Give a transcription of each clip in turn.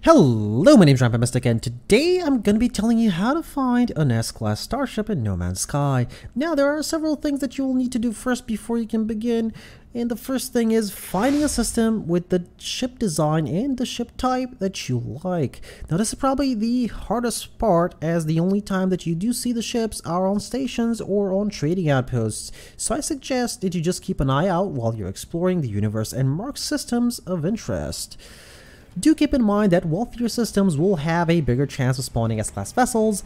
Hello, my name's Rampant, and today I'm going to be telling you how to find an S-Class Starship in No Man's Sky. Now, there are several things that you will need to do first before you can begin, and the first thing is finding a system with the ship design and the ship type that you like. Now, this is probably the hardest part, as the only time that you do see the ships are on stations or on trading outposts, so I suggest that you just keep an eye out while you're exploring the universe and mark systems of interest. Do keep in mind that wealthier systems will have a bigger chance of spawning S-Class vessels,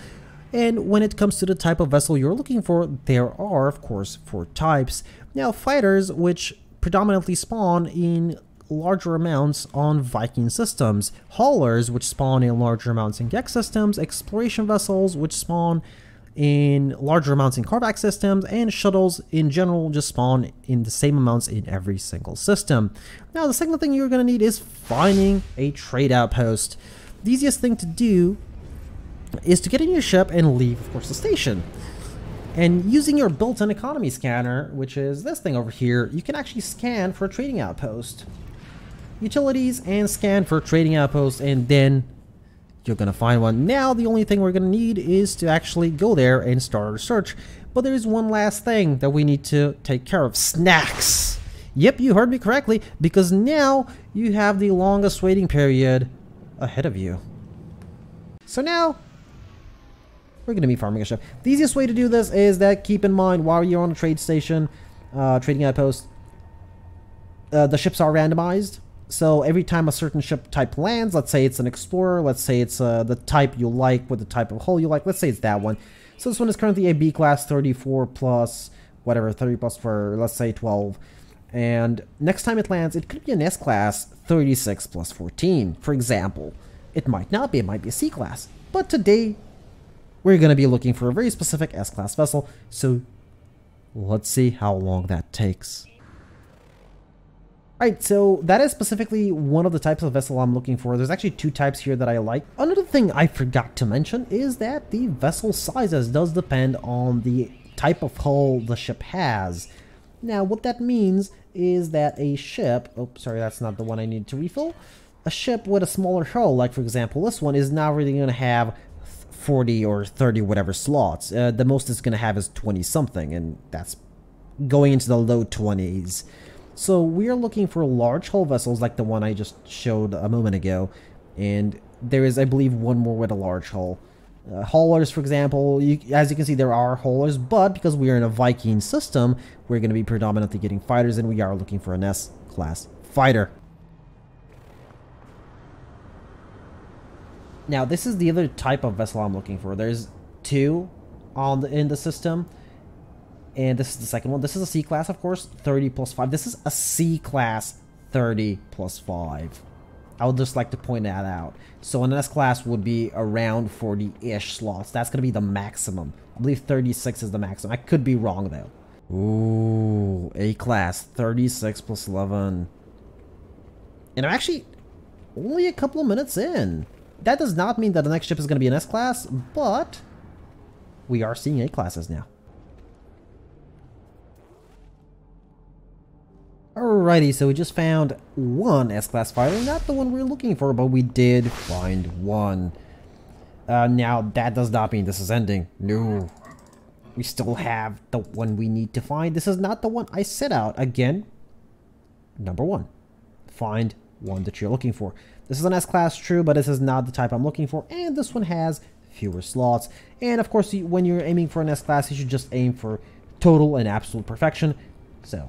and when it comes to the type of vessel you're looking for, there are, of course, 4 types. Now, fighters, which predominantly spawn in larger amounts on Viking systems, haulers, which spawn in larger amounts in Gex systems, exploration vessels, which spawn in larger amounts in Carvac systems, and shuttles in general just spawn in the same amounts in every single system. Now, the second thing you're going to need is finding a trade outpost. The easiest thing to do is to get in your ship and leave, of course, the station. And using your built-in economy scanner, which is this thing over here, you can actually scan for a trading outpost. Utilities and scan for a trading outpost, and then you're gonna find one. Now, the only thing we're gonna need is to actually go there and start our search. But there's one last thing that we need to take care of: snacks. Yep, you heard me correctly, because now you have the longest waiting period ahead of you. So now, we're gonna be farming a ship. The easiest way to do this is that keep in mind while you're on a trade station, trading outpost, the ships are randomized. So every time a certain ship type lands, let's say it's an explorer, let's say it's the type you like with the type of hull you like, let's say it's that one. So this one is currently a B class 34 plus whatever, 30 plus for, let's say 12. And next time it lands, it could be an S class 36 plus 14, for example. It might not be, it might be a C class. But today, we're going to be looking for a very specific S class vessel, so let's see how long that takes. Alright, so that is specifically one of the types of vessel I'm looking for. There's actually 2 types here that I like. Another thing I forgot to mention is that the vessel sizes does depend on the type of hull the ship has. Now, what that means is that a ship, oh, sorry, that's not the one I need to refill. A ship with a smaller hull, like for example this one, is not really going to have 40 or 30 whatever slots. The most it's going to have is 20 something, and that's going into the low 20s. So we are looking for large hull vessels like the one I just showed a moment ago, and there is, I believe, one more with a large hull. Haulers, for example, as you can see, there are haulers, but because we are in a Viking system, we're going to be predominantly getting fighters, and we are looking for an S-Class fighter. Now, this is the other type of vessel I'm looking for. There's 2 in the system. And this is the second one. This is a C class, of course, 30 plus 5. This is a C class 30 plus 5. I would just like to point that out. So an S class would be around 40-ish slots. That's going to be the maximum. I believe 36 is the maximum. I could be wrong, though. Ooh, A class 36 plus 11. And I'm actually only a couple of minutes in. That does not mean that the next ship is going to be an S class, but we are seeing A classes now. Alrighty, so we just found one S-Class fighter, not the one we're looking for, but we did find one. Now, that does not mean this is ending. No. We still have the one we need to find. This is not the one I set out. Again, number 1. Find one that you're looking for. This is an S-Class, true, but this is not the type I'm looking for, and this one has fewer slots. And, of course, when you're aiming for an S-Class, you should just aim for total and absolute perfection. So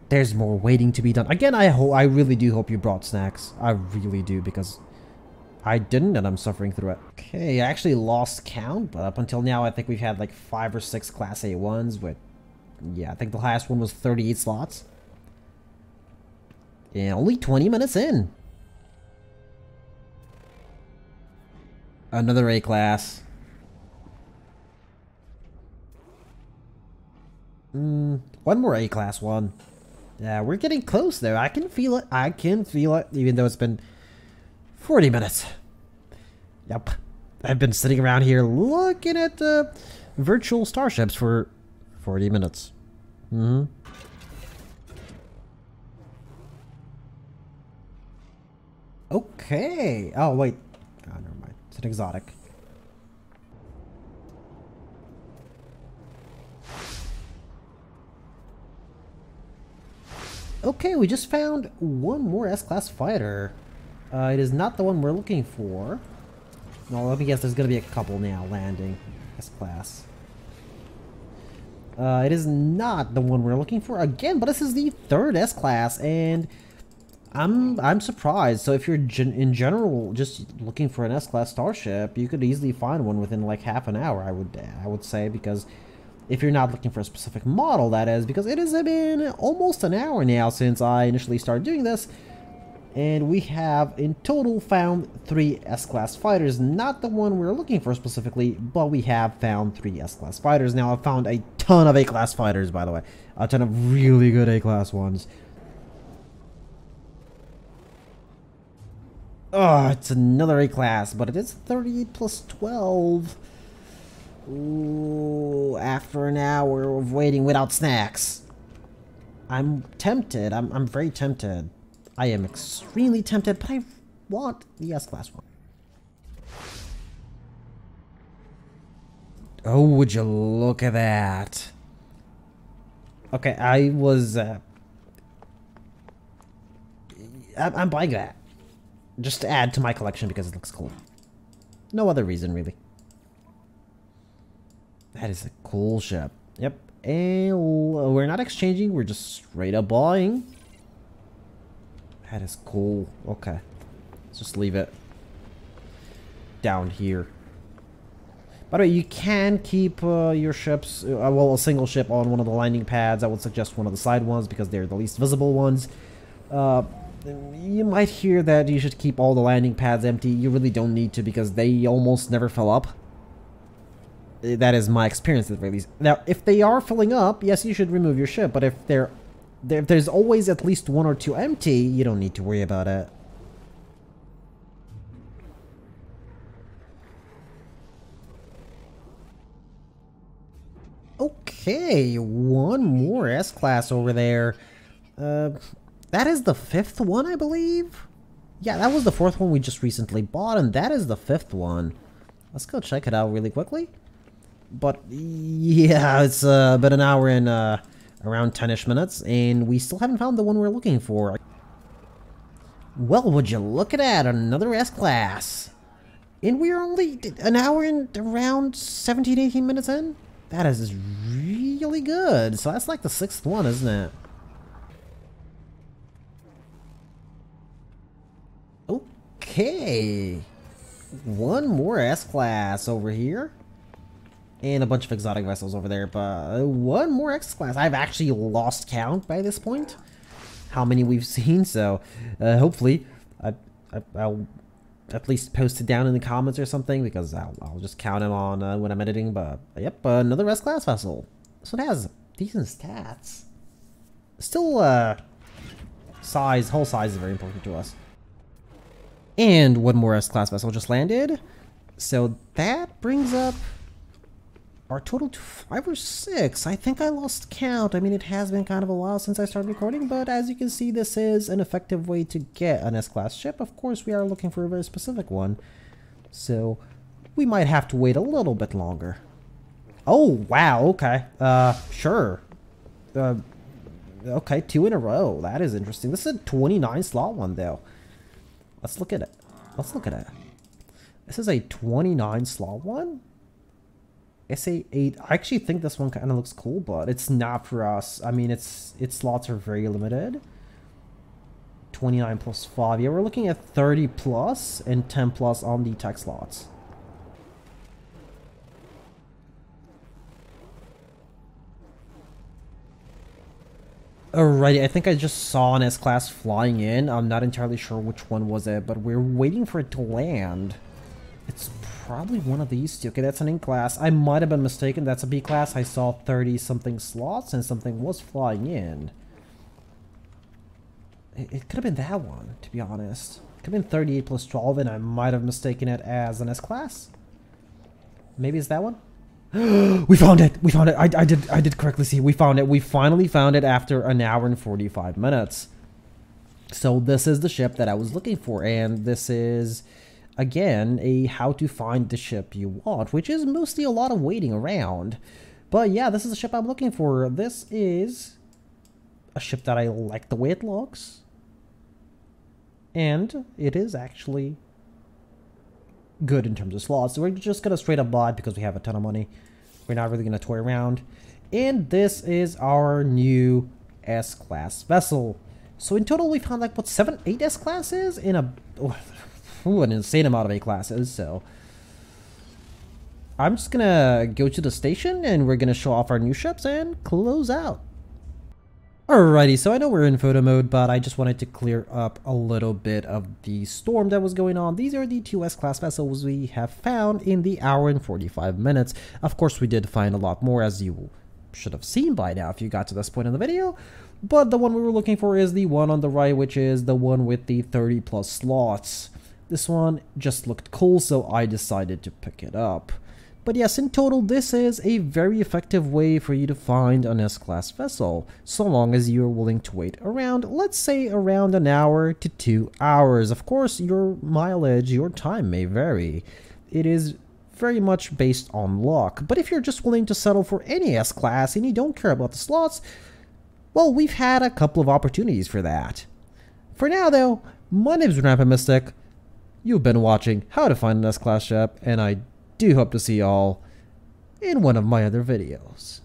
there's more waiting to be done. Again, I really do hope you brought snacks. I really do, because I didn't, and I'm suffering through it. Okay, I actually lost count, but up until now, I think we've had like 5 or 6 Class A1s with, yeah, I think the highest one was 38 slots. And only 20 minutes in. Another A class. One more A class one. Yeah, we're getting close there. I can feel it. I can feel it, even though it's been 40 minutes. Yep. I've been sitting around here looking at virtual starships for 40 minutes. Okay. Oh, wait. Oh, never mind. It's an exotic. Okay, we just found one more S-Class fighter. It is not the one we're looking for. No, let me guess, there's gonna be a couple now landing S-Class. It is not the one we're looking for again, but this is the third S-Class, and I'm surprised. So if you're in general just looking for an S-Class Starship, you could easily find one within like half an hour, I would say, because if you're not looking for a specific model, that is, because it has been almost an hour now since I initially started doing this, and we have in total found 3 S-Class fighters. Not the one we're looking for specifically, but we have found 3 S-Class fighters. Now, I've found a ton of A-Class fighters, by the way. A ton of really good A-Class ones. Oh, it's another A-Class, but it is 38 plus 12. Ooh, after an hour of waiting without snacks. I'm tempted. I'm very tempted. I am extremely tempted, but I want the S-Class one. Oh, would you look at that? Okay, I'm buying that. Just to add to my collection because it looks cool. No other reason, really. That is a cool ship. Yep. And we're not exchanging, we're just straight up buying. That is cool. Okay. Let's just leave it down here. By the way, you can keep your ships, well, a single ship on one of the landing pads. I would suggest one of the side ones because they're the least visible ones. You might hear that you should keep all the landing pads empty. You really don't need to because they almost never fill up. That is my experience at the very least. Now, if they are filling up, yes, you should remove your ship. But if there's always at least 1 or 2 empty, you don't need to worry about it. Okay, one more S-Class over there. That is the 5th one, I believe? Yeah, that was the 4th one we just recently bought, and that is the 5th one. Let's go check it out really quickly. But, yeah, it's been an hour and around 10-ish minutes, and we still haven't found the one we're looking for. Well, would you look at that, another S-Class. And we're only an hour and around 17-18 minutes in? That is really good. So that's like the 6th one, isn't it? Okay. One more S-Class over here. And a bunch of exotic vessels over there, but one more S-Class. I've actually lost count by this point. How many we've seen, so hopefully I'll at least post it down in the comments or something, because I'll just count them on when I'm editing. But yep, another S-Class vessel. So it has decent stats. Still, whole size is very important to us. And one more S-Class vessel just landed. So that brings up our total to 5 or 6. I think I lost count. I mean, it has been kind of a while since I started recording, but as you can see, this is an effective way to get an S-Class ship. Of course, we are looking for a very specific one, so we might have to wait a little bit longer. Oh, wow, okay. Sure. Okay, 2 in a row. That is interesting. This is a 29 slot one, though. Let's look at it. Let's look at it. This is a 29 slot one? SA8. I actually think this one kind of looks cool, but it's not for us. I mean, its slots are very limited. 29 plus 5. Yeah, we're looking at 30 plus and 10 plus on the tech slots. Alrighty, I think I just saw an S-Class flying in. I'm not entirely sure which one was it, but we're waiting for it to land. It's probably one of these two. Okay, that's an A-Class. I might have been mistaken. That's a B-Class. I saw 30-something slots and something was flying in. It could have been that one, to be honest. It could have been 38 plus 12, and I might have mistaken it as an S-Class. Maybe it's that one? We found it! We found it! I did correctly see. We found it. We finally found it after an hour and 45 minutes. So this is the ship that I was looking for, and this is, again, a how to find the ship you want, which is mostly a lot of waiting around. But yeah, this is the ship I'm looking for. This is a ship that I like the way it looks, and it is actually good in terms of slots. So we're just gonna straight up buy it because we have a ton of money. We're not really gonna toy around. And this is our new S-Class vessel. So in total, we found like, what, 7, 8 S-Classes in an insane amount of A-Classes. So I'm just gonna go to the station and we're gonna show off our new ships and close out. Alrighty, so I know we're in photo mode, but I just wanted to clear up a little bit of the storm that was going on. These are the 2 S-Class vessels we have found in the hour and 45 minutes. Of course, we did find a lot more, as you should have seen by now if you got to this point in the video. But the one we were looking for is the one on the right, which is the one with the 30 plus slots. This one just looked cool, so I decided to pick it up. But yes, in total, this is a very effective way for you to find an S-Class vessel, so long as you're willing to wait around, let's say around an hour to 2 hours. Of course, your mileage, your time may vary. It is very much based on luck, but if you're just willing to settle for any S-Class and you don't care about the slots, well, we've had a couple of opportunities for that. For now, though, my name's Rampant Mystic. You've been watching How to Find an S-Class Ship, and I do hope to see y'all in one of my other videos.